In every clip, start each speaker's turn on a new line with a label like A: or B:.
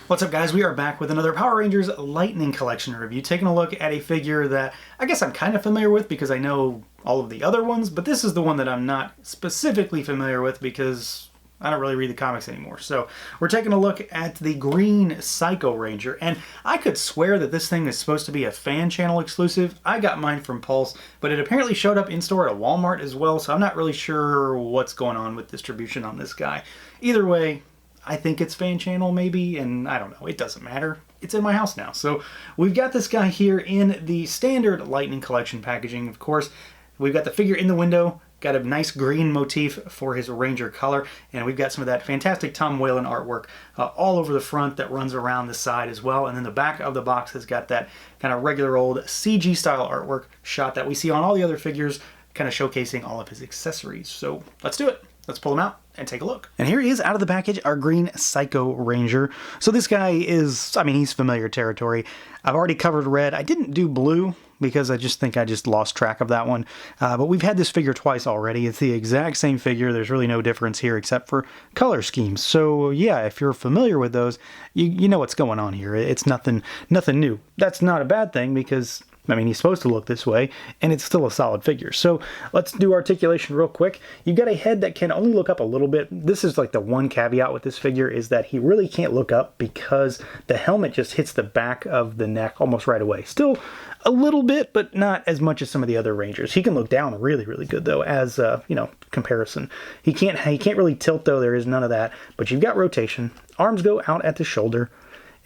A: What's up, guys? We are back with another Power Rangers Lightning Collection review, taking a look at a figure that I guess I'm kind of familiar with because I know all of the other ones, but this is the one that I'm not specifically familiar with because I don't really read the comics anymore. So we're taking a look at the Green Psycho Ranger, and I could swear that this thing is supposed to be a fan channel exclusive. I got mine from Pulse, but it apparently showed up in store at Walmart as well, so I'm not really sure what's going on with distribution on this guy. Either way, I think it's fan channel maybe, and I don't know, it doesn't matter. It's in my house now. So we've got this guy here in the standard Lightning Collection packaging, of course. We've got the figure in the window, got a nice green motif for his Ranger color, and we've got some of that fantastic Tom Whalen artwork all over the front that runs around the side as well. And then the back of the box has got that kind of regular old CG style artwork shot that we see on all the other figures, kind of showcasing all of his accessories. So let's do it. Let's pull him out and take a look. And here he is out of the package, our Green Psycho Ranger. So this guy is, I mean, he's familiar territory. I've already covered red. I didn't do blue because I just think I just lost track of that one. But we've had this figure twice already. It's the exact same figure. There's really no difference here except for color schemes. So yeah, if you're familiar with those, you know what's going on here. It's nothing new. That's not a bad thing because I mean, he's supposed to look this way, and it's still a solid figure. So let's do articulation real quick. You've got a head that can only look up a little bit. This is like the one caveat with this figure is that he really can't look up because the helmet just hits the back of the neck almost right away. Still a little bit, but not as much as some of the other Rangers. He can look down really, really good though, as comparison. He can't really tilt though. There is none of that. But you've got rotation. Arms go out at the shoulder.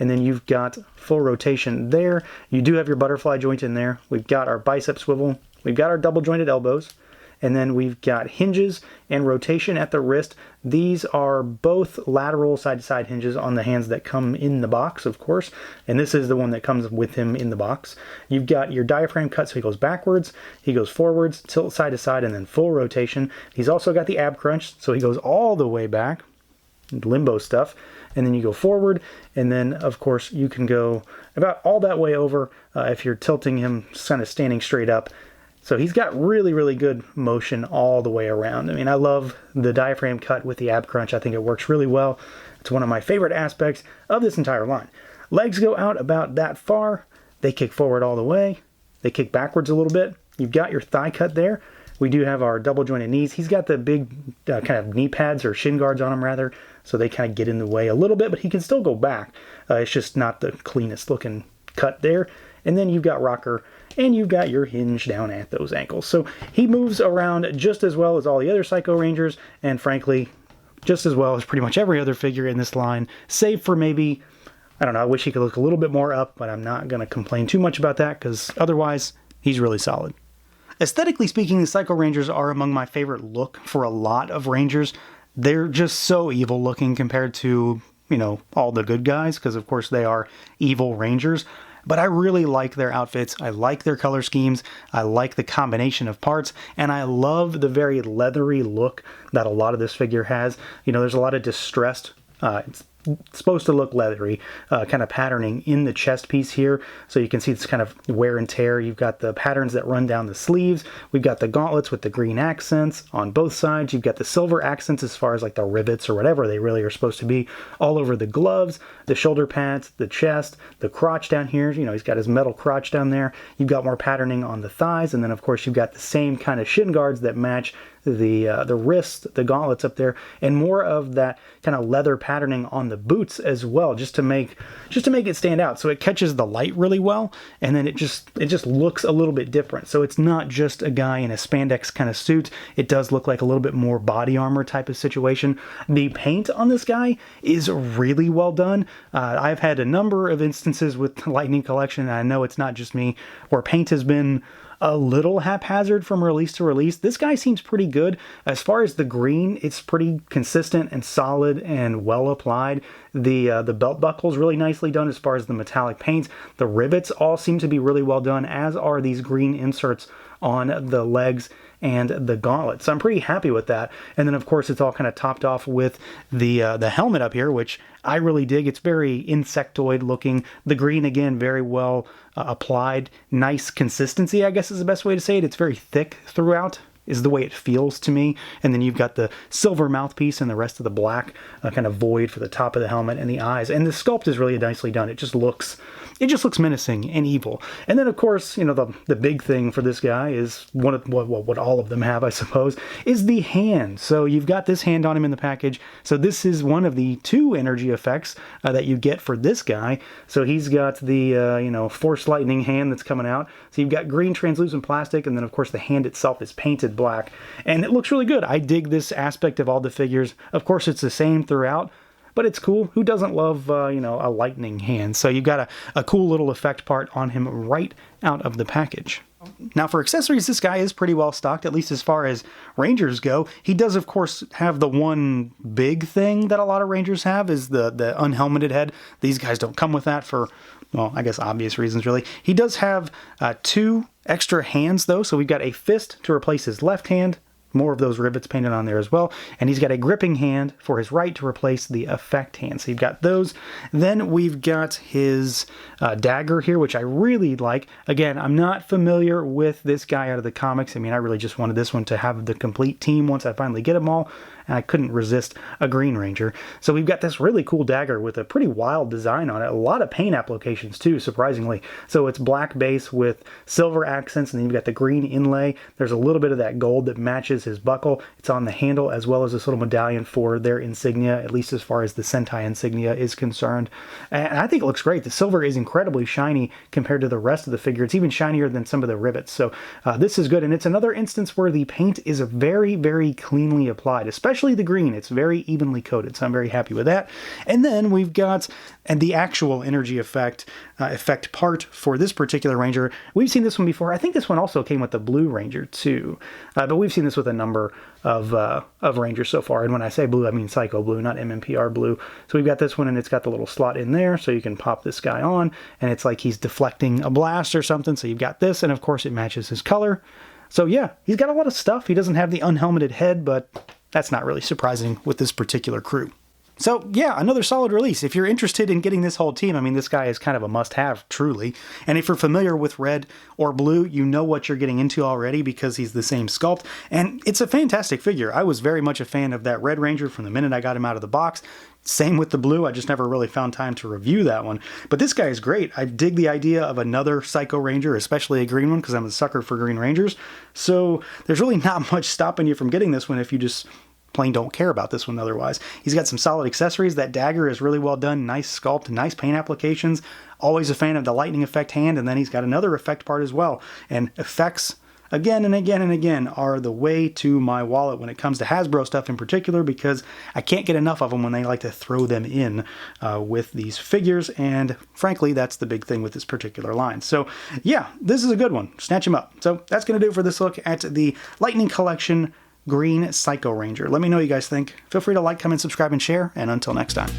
A: And then you've got full rotation there. You do have your butterfly joint in there. We've got our bicep swivel. We've got our double jointed elbows. And then we've got hinges and rotation at the wrist. These are both lateral side-to-side hinges on the hands that come in the box, of course. And this is the one that comes with him in the box. You've got your diaphragm cut, so he goes backwards, he goes forwards, tilt side to side, and then full rotation. He's also got the ab crunch, so he goes all the way back. Limbo stuff, and then you go forward, and then of course you can go about all that way over if you're tilting him kind of standing straight up. So he's got really, really good motion all the way around. I mean, I love the diaphragm cut with the ab crunch. I think it works really well. It's one of my favorite aspects of this entire line. Legs go out about that far. They kick forward all the way. They kick backwards a little bit. You've got your thigh cut there. We do have our double jointed knees. He's got the big kind of knee pads or shin guards on him rather, so they kind of get in the way a little bit, but he can still go back. It's just not the cleanest looking cut there. And then you've got rocker, and you've got your hinge down at those ankles. So he moves around just as well as all the other Psycho Rangers, and frankly, just as well as pretty much every other figure in this line, save for maybe, I don't know, I wish he could look a little bit more up, but I'm not going to complain too much about that because otherwise, he's really solid. Aesthetically speaking, the Psycho Rangers are among my favorite look for a lot of Rangers. They're just so evil looking compared to, all the good guys, because of course they are evil Rangers. But I really like their outfits. I like their color schemes. I like the combination of parts. And I love the very leathery look that a lot of this figure has. There's a lot of distressed, it's supposed to look leathery, kind of patterning in the chest piece here. So you can see this kind of wear and tear. You've got the patterns that run down the sleeves. We've got the gauntlets with the green accents on both sides. You've got the silver accents as far as like the rivets or whatever they really are supposed to be all over the gloves, the shoulder pads, the chest, the crotch down here. He's got his metal crotch down there. You've got more patterning on the thighs. And then of course you've got the same kind of shin guards that match the wrist, the gauntlets up there, and more of that kind of leather patterning on the boots as well, just to make it stand out. So it catches the light really well, and then it just looks a little bit different. So it's not just a guy in a spandex kind of suit. It does look like a little bit more body armor type of situation. The paint on this guy is really well done. I've had a number of instances with Lightning Collection, and I know it's not just me, where paint has been a little haphazard from release to release. This guy seems pretty good. As far as the green, it's pretty consistent and solid and well applied. The belt buckle's really nicely done as far as the metallic paints. The rivets all seem to be really well done, as are these green inserts on the legs and the gauntlet. So I'm pretty happy with that. And then of course it's all kind of topped off with the helmet up here, which I really dig. It's very insectoid looking. The green, again, very well applied. Nice consistency, I guess is the best way to say it. It's very thick throughout. is the way it feels to me. And then you've got the silver mouthpiece and the rest of the black kind of void for the top of the helmet and the eyes. And the sculpt is really nicely done. It just looks menacing and evil. And then, of course, you know, the big thing for this guy is one of what all of them have, I suppose, is the hand. So you've got this hand on him in the package. So this is one of the 2 energy effects that you get for this guy. So he's got the, you know, force lightning hand that's coming out. So you've got green translucent plastic, and then, of course, the hand itself is painted black. And it looks really good. I dig this aspect of all the figures. Of course, it's the same throughout, but it's cool. Who doesn't love, you know, a lightning hand? So you've got a cool little effect part on him right out of the package. Now for accessories, this guy is pretty well stocked, at least as far as Rangers go. He does, of course, have the one big thing that a lot of Rangers have, is the unhelmeted head. These guys don't come with that for, well, I guess obvious reasons, really. He does have 2 extra hands, though, so we've got a fist to replace his left hand, more of those rivets painted on there as well. And he's got a gripping hand for his right to replace the effect hand. So you've got those. Then we've got his dagger here, which I really like. Again, I'm not familiar with this guy out of the comics. I mean, I really just wanted this one to have the complete team once I finally get them all. And I couldn't resist a Green Ranger. So we've got this really cool dagger with a pretty wild design on it. A lot of paint applications too, surprisingly. So it's black base with silver accents, and then you've got the green inlay. There's a little bit of that gold that matches his buckle. It's on the handle, as well as this little medallion for their insignia, at least as far as the Sentai insignia is concerned. And I think it looks great. The silver is incredibly shiny compared to the rest of the figure. It's even shinier than some of the rivets. So this is good. And it's another instance where the paint is very, very cleanly applied, especially the green. It's very evenly coated, so I'm very happy with that. And then we've got the actual energy effect part for this particular Ranger. We've seen this one before. I think this one also came with the Blue Ranger too, but we've seen this with a number of Rangers so far. And when I say blue, I mean Psycho Blue, not MMPR blue. So we've got this one, and it's got the little slot in there, so you can pop this guy on, and it's like he's deflecting a blast or something. So you've got this, and of course it matches his color. So yeah, he's got a lot of stuff. He doesn't have the unhelmeted head, but that's not really surprising with this particular crew. So yeah, another solid release. If you're interested in getting this whole team, I mean, this guy is kind of a must-have, truly. And if you're familiar with red or blue, you know what you're getting into already because he's the same sculpt. And it's a fantastic figure. I was very much a fan of that Red Ranger from the minute I got him out of the box. Same with the blue. I just never really found time to review that one. But this guy is great. I dig the idea of another Psycho Ranger, especially a green one, because I'm a sucker for Green Rangers. So there's really not much stopping you from getting this one if you just plain don't care about this one otherwise. He's got some solid accessories. That dagger is really well done. Nice sculpt, nice paint applications. Always a fan of the lightning effect hand, and then he's got another effect part as well. And effects, again and again and again, are the way to my wallet when it comes to Hasbro stuff in particular, because I can't get enough of them when they like to throw them in with these figures, and frankly, that's the big thing with this particular line. So yeah, this is a good one. Snatch him up. So that's going to do it for this look at the Lightning Collection Green Psycho Ranger. Let me know what you guys think. Feel free to like, comment, subscribe, and share, and until next time.